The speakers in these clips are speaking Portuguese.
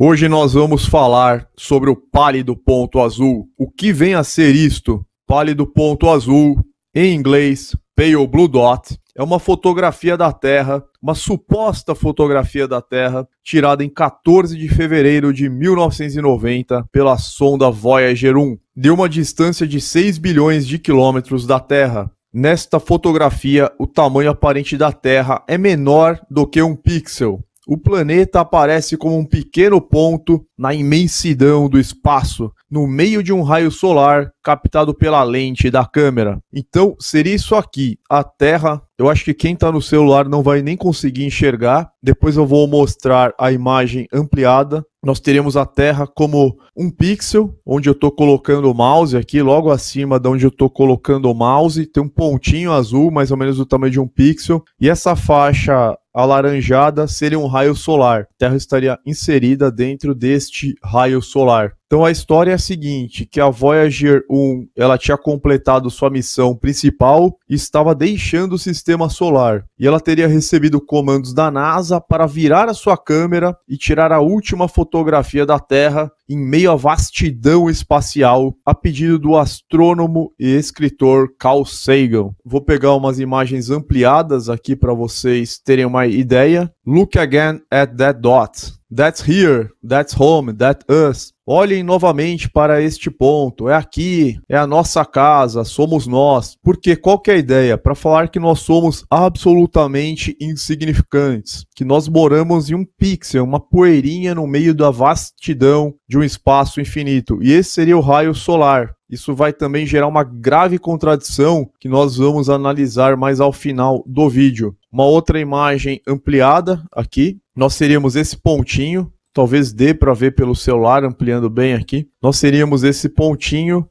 Hoje nós vamos falar sobre o pálido ponto azul. O que vem a ser isto? Pálido ponto azul, em inglês, Pale Blue Dot, é uma fotografia da Terra, uma suposta fotografia da Terra, tirada em 14 de fevereiro de 1990 pela sonda Voyager 1, de uma distância de 6 bilhões de quilômetros da Terra. Nesta fotografia, o tamanho aparente da Terra é menor do que um pixel. O planeta aparece como um pequeno ponto na imensidão do espaço, no meio de um raio solar captado pela lente da câmera. Então, seria isso aqui, a Terra. Eu acho que quem está no celular não vai nem conseguir enxergar. Depois eu vou mostrar a imagem ampliada. Nós teremos a Terra como um pixel, onde eu estou colocando o mouse aqui, logo acima de onde eu estou colocando o mouse, tem um pontinho azul, mais ou menos do tamanho de um pixel, e essa faixa alaranjada seria um raio solar. A Terra estaria inserida dentro deste raio solar. Então a história é a seguinte, que a Voyager 1 ela tinha completado sua missão principal e estava deixando o sistema solar. E ela teria recebido comandos da NASA para virar a sua câmera e tirar a última fotografia da Terra em meio à vastidão espacial, a pedido do astrônomo e escritor Carl Sagan. Vou pegar umas imagens ampliadas aqui para vocês terem uma ideia. Look again at that dot. That's here, that's home, that's us. Olhem novamente para este ponto, é aqui, é a nossa casa, somos nós. Porque qual que é a ideia? Para falar que nós somos absolutamente insignificantes, que nós moramos em um pixel, uma poeirinha no meio da vastidão de um espaço infinito. E esse seria o raio solar. Isso vai também gerar uma grave contradição que nós vamos analisar mais ao final do vídeo. Uma outra imagem ampliada aqui, nós teríamos esse pontinho, talvez dê para ver pelo celular, ampliando bem aqui. Nós teríamos esse pontinho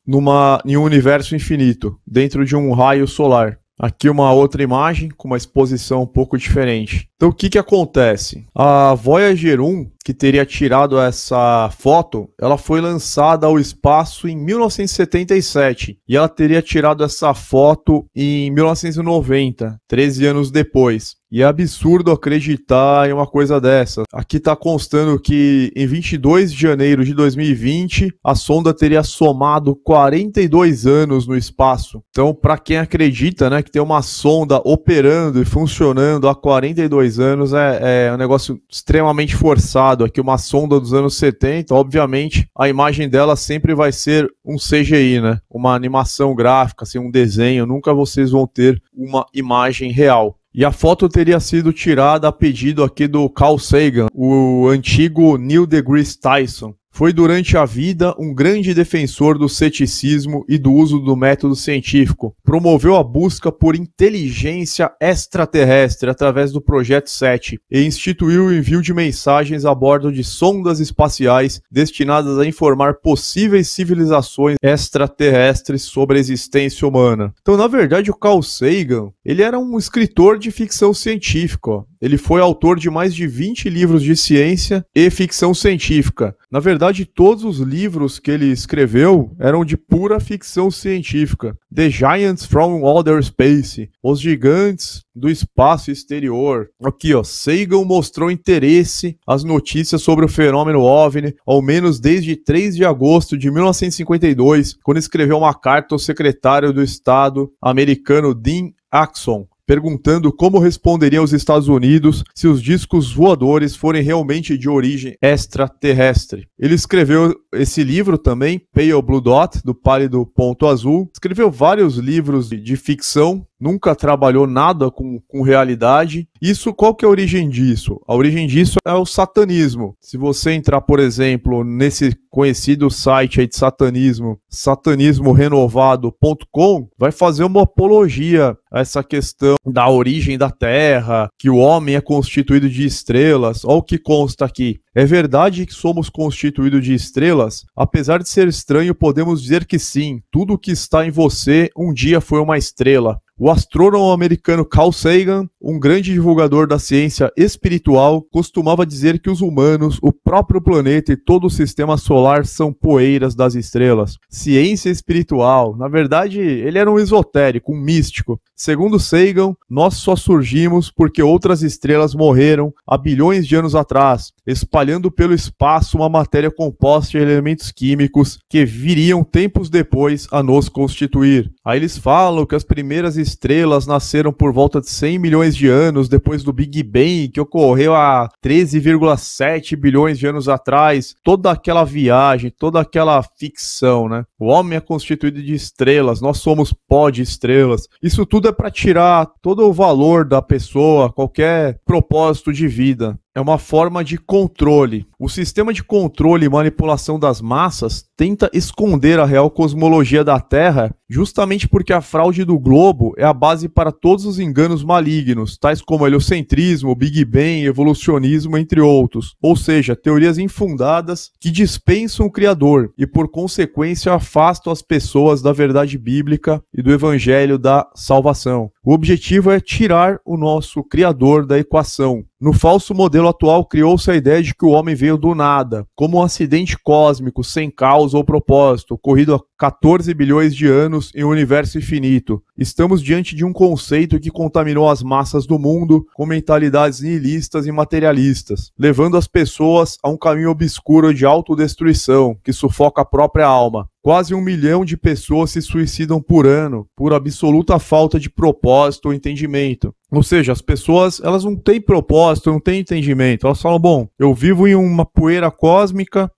em um universo infinito, dentro de um raio solar. Aqui uma outra imagem com uma exposição um pouco diferente. Então o que acontece? A Voyager 1, que teria tirado essa foto, ela foi lançada ao espaço em 1977 e ela teria tirado essa foto em 1990, 13 anos depois. E é absurdo acreditar em uma coisa dessa. Aqui está constando que em 22 de janeiro de 2020, a sonda teria somado 42 anos no espaço. Então, para quem acredita, né, que tem uma sonda operando e funcionando há 42 anos, é um negócio extremamente forçado. Aqui uma sonda dos anos 70, obviamente, a imagem dela sempre vai ser um CGI, né? Uma animação gráfica, assim, um desenho. Nunca vocês vão ter uma imagem real. E a foto teria sido tirada a pedido aqui do Carl Sagan, o antigo Neil deGrasse Tyson. Foi durante a vida um grande defensor do ceticismo e do uso do método científico. Promoveu a busca por inteligência extraterrestre através do Projeto 7 e instituiu o envio de mensagens a bordo de sondas espaciais destinadas a informar possíveis civilizações extraterrestres sobre a existência humana. Então, na verdade, o Carl Sagan, ele era um escritor de ficção científica, ó. Ele foi autor de mais de 20 livros de ciência e ficção científica. Na verdade, todos os livros que ele escreveu eram de pura ficção científica. The Giants from Outer Space, Os Gigantes do Espaço Exterior. Aqui, ó, Sagan mostrou interesse às notícias sobre o fenômeno OVNI, ao menos desde 3 de agosto de 1952, quando escreveu uma carta ao secretário do Estado americano Dean Axon, perguntando como responderiam os Estados Unidos se os discos voadores forem realmente de origem extraterrestre. Ele escreveu esse livro também, Pale Blue Dot, do pálido ponto azul. Escreveu vários livros de ficção, nunca trabalhou nada com realidade. Isso, qual que é a origem disso? A origem disso é o satanismo. Se você entrar, por exemplo, nesse conhecido site aí de satanismo, satanismorenovado.com, vai fazer uma apologia a essa questão da origem da Terra, que o homem é constituído de estrelas. Olha o que consta aqui. É verdade que somos constituídos de estrelas? Apesar de ser estranho, podemos dizer que sim. Tudo que está em você um dia foi uma estrela. O astrônomo americano Carl Sagan, um grande divulgador da ciência espiritual, costumava dizer que os humanos, o próprio planeta e todo o sistema solar são poeiras das estrelas. Ciência espiritual. Na verdade, ele era um esotérico, um místico. Segundo Sagan, nós só surgimos porque outras estrelas morreram há bilhões de anos atrás, espalhando pelo espaço uma matéria composta de elementos químicos que viriam tempos depois a nos constituir. Aí eles falam que as primeiras estrelas nasceram por volta de 100 milhões de anos depois do Big Bang, que ocorreu há 13,7 bilhões de anos atrás. Toda aquela viagem, toda aquela ficção, né? O homem é constituído de estrelas, nós somos pó de estrelas. Isso tudo é para tirar todo o valor da pessoa, qualquer propósito de vida. É uma forma de controle. O sistema de controle e manipulação das massas tenta esconder a real cosmologia da Terra, justamente porque a fraude do globo é a base para todos os enganos malignos, tais como heliocentrismo, Big Bang, evolucionismo, entre outros. Ou seja, teorias infundadas que dispensam o Criador e, por consequência, afastam as pessoas da verdade bíblica e do evangelho da salvação. O objetivo é tirar o nosso Criador da equação. No falso modelo atual, criou-se a ideia de que o homem veio do nada, como um acidente cósmico, sem causa ou propósito, ocorrido há 14 bilhões de anos em um universo infinito. Estamos diante de um conceito que contaminou as massas do mundo com mentalidades nihilistas e materialistas, levando as pessoas a um caminho obscuro de autodestruição, que sufoca a própria alma. Quase 1 milhão de pessoas se suicidam por ano, por absoluta falta de propósito ou entendimento. Ou seja, as pessoas, elas não têm propósito, não têm entendimento. Elas falam, bom, eu vivo em uma poeira cósmica,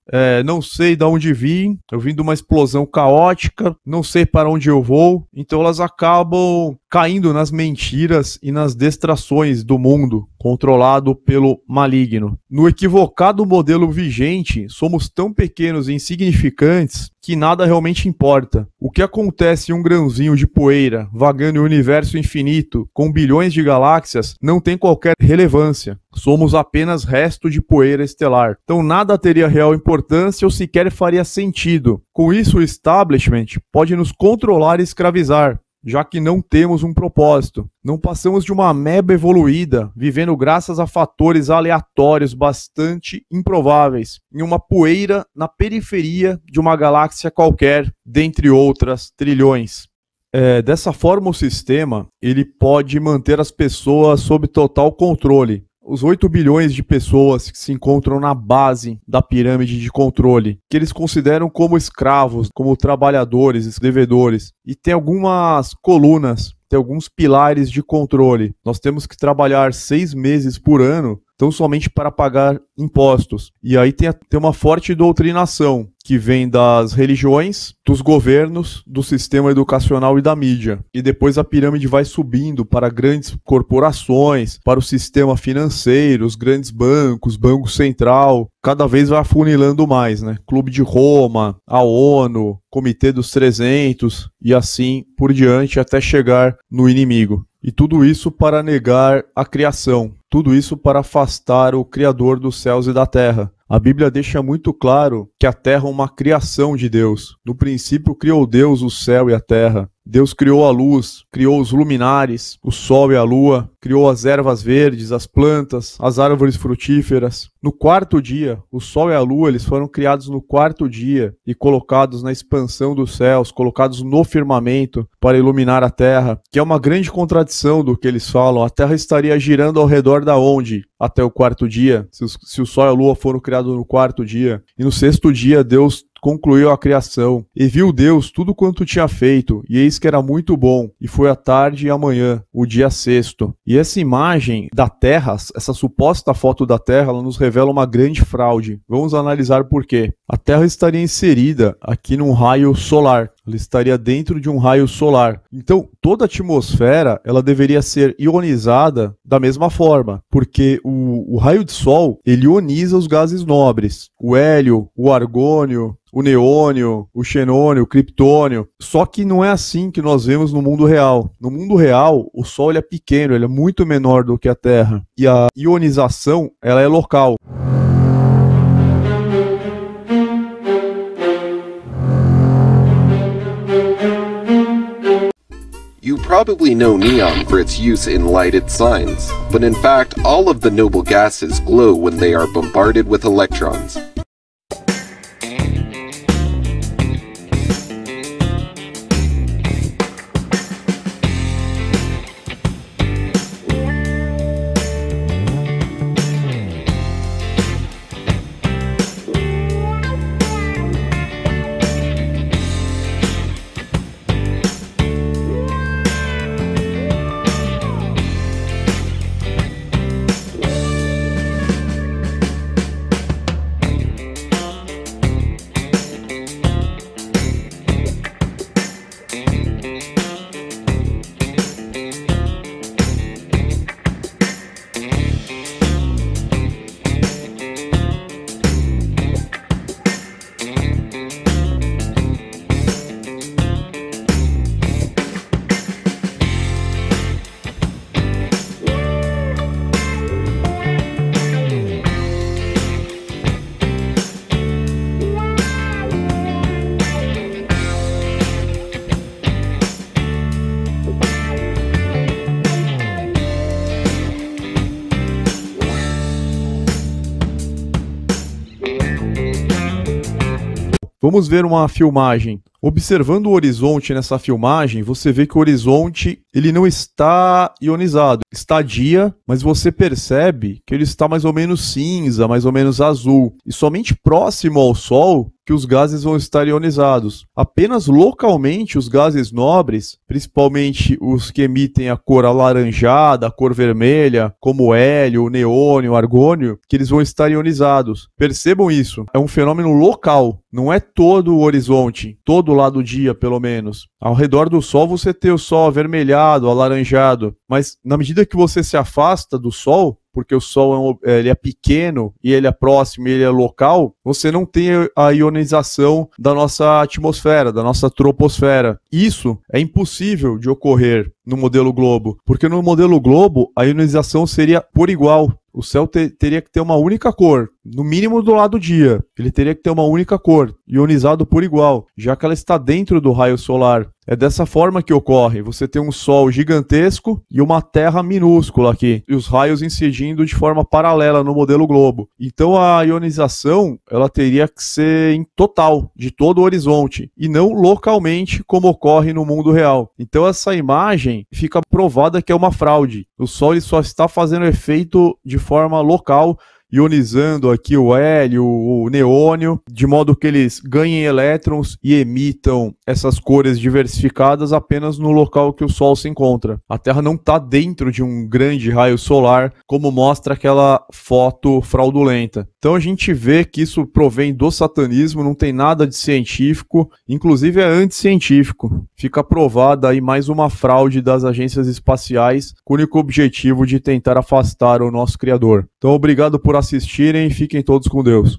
não sei de onde vim, eu vim de uma explosão caótica, não sei para onde eu vou. Então elas acabam caindo nas mentiras e nas distrações do mundo, controlado pelo maligno. No equivocado modelo vigente, somos tão pequenos e insignificantes que nada realmente importa. O que acontece em um grãozinho de poeira, vagando em um universo infinito, com bilhões de galáxias, não tem qualquer relevância. Somos apenas resto de poeira estelar. Então nada teria real importância ou sequer faria sentido. Com isso, o establishment pode nos controlar e escravizar, já que não temos um propósito. Não passamos de uma ameba evoluída, vivendo graças a fatores aleatórios bastante improváveis, em uma poeira na periferia de uma galáxia qualquer, dentre outras trilhões. Dessa forma, o sistema ele pode manter as pessoas sob total controle. Os 8 bilhões de pessoas que se encontram na base da pirâmide de controle, que eles consideram como escravos, como trabalhadores, devedores. E tem algumas colunas, tem alguns pilares de controle. Nós temos que trabalhar 6 meses por ano, tão somente para pagar impostos. E aí tem uma forte doutrinação, que vem das religiões, dos governos, do sistema educacional e da mídia. E depois a pirâmide vai subindo para grandes corporações, para o sistema financeiro, os grandes bancos, Banco Central, cada vez vai afunilando mais, né? Clube de Roma, a ONU, Comitê dos 300 e assim por diante até chegar no inimigo. E tudo isso para negar a criação, tudo isso para afastar o Criador dos céus e da terra. A Bíblia deixa muito claro que a terra é uma criação de Deus. No princípio criou Deus o céu e a terra. Deus criou a luz, criou os luminares, o sol e a lua, criou as ervas verdes, as plantas, as árvores frutíferas. No quarto dia, o sol e a lua eles foram criados no quarto dia e colocados na expansão dos céus, colocados no firmamento para iluminar a terra, que é uma grande contradição do que eles falam. A terra estaria girando ao redor da onde? Até o quarto dia, se o sol e a lua foram criados no quarto dia. E no sexto dia, Deus concluiu a criação, e viu Deus tudo quanto tinha feito, e eis que era muito bom, e foi a tarde e a manhã, o dia sexto. E essa imagem da Terra, essa suposta foto da Terra, ela nos revela uma grande fraude. Vamos analisar por quê. A Terra estaria inserida aqui num raio solar. Ela estaria dentro de um raio solar. Então, toda a atmosfera ela deveria ser ionizada da mesma forma, porque o raio de sol ele ioniza os gases nobres, o hélio, o argônio, o neônio, o xenônio, o criptônio. Só que não é assim que nós vemos no mundo real. No mundo real, o Sol ele é pequeno, ele é muito menor do que a Terra. E a ionização ela é local. You probably know neon for its use in lighted signs, but in fact, all of the noble gases glow when they are bombarded with electrons. Vamos ver uma filmagem. Observando o horizonte nessa filmagem, você vê que o horizonte ele não está ionizado. Está dia, mas você percebe que ele está mais ou menos cinza, mais ou menos azul. E somente próximo ao Sol que os gases vão estar ionizados. Apenas localmente os gases nobres, principalmente os que emitem a cor alaranjada, a cor vermelha, como o hélio, o neônio, o argônio, que eles vão estar ionizados. Percebam isso. É um fenômeno local, não é todo o horizonte, todo o lado do dia, pelo menos. Ao redor do Sol você tem o Sol avermelhado, alaranjado, mas na medida que você se afasta do Sol, porque o Sol ele é pequeno e ele é próximo e ele é local, você não tem a ionização da nossa atmosfera, da nossa troposfera. Isso é impossível de ocorrer no modelo globo, porque no modelo globo a ionização seria por igual. O céu teria que ter uma única cor, no mínimo do lado do dia. Ele teria que ter uma única cor, ionizado por igual, já que ela está dentro do raio solar. É dessa forma que ocorre. Você tem um Sol gigantesco e uma Terra minúscula aqui, e os raios incidindo de forma paralela no modelo globo. Então a ionização ela teria que ser em total, de todo o horizonte, e não localmente como ocorre no mundo real. Então essa imagem fica provada que é uma fraude. O Sol ele só está fazendo efeito de forma local, ionizando aqui o hélio, o neônio, de modo que eles ganhem elétrons e emitam essas cores diversificadas apenas no local que o Sol se encontra. A Terra não está dentro de um grande raio solar, como mostra aquela foto fraudulenta. Então a gente vê que isso provém do satanismo, não tem nada de científico, inclusive é anticientífico. Fica provada aí mais uma fraude das agências espaciais, com o único objetivo de tentar afastar o nosso Criador. Então obrigado por assistirem e fiquem todos com Deus.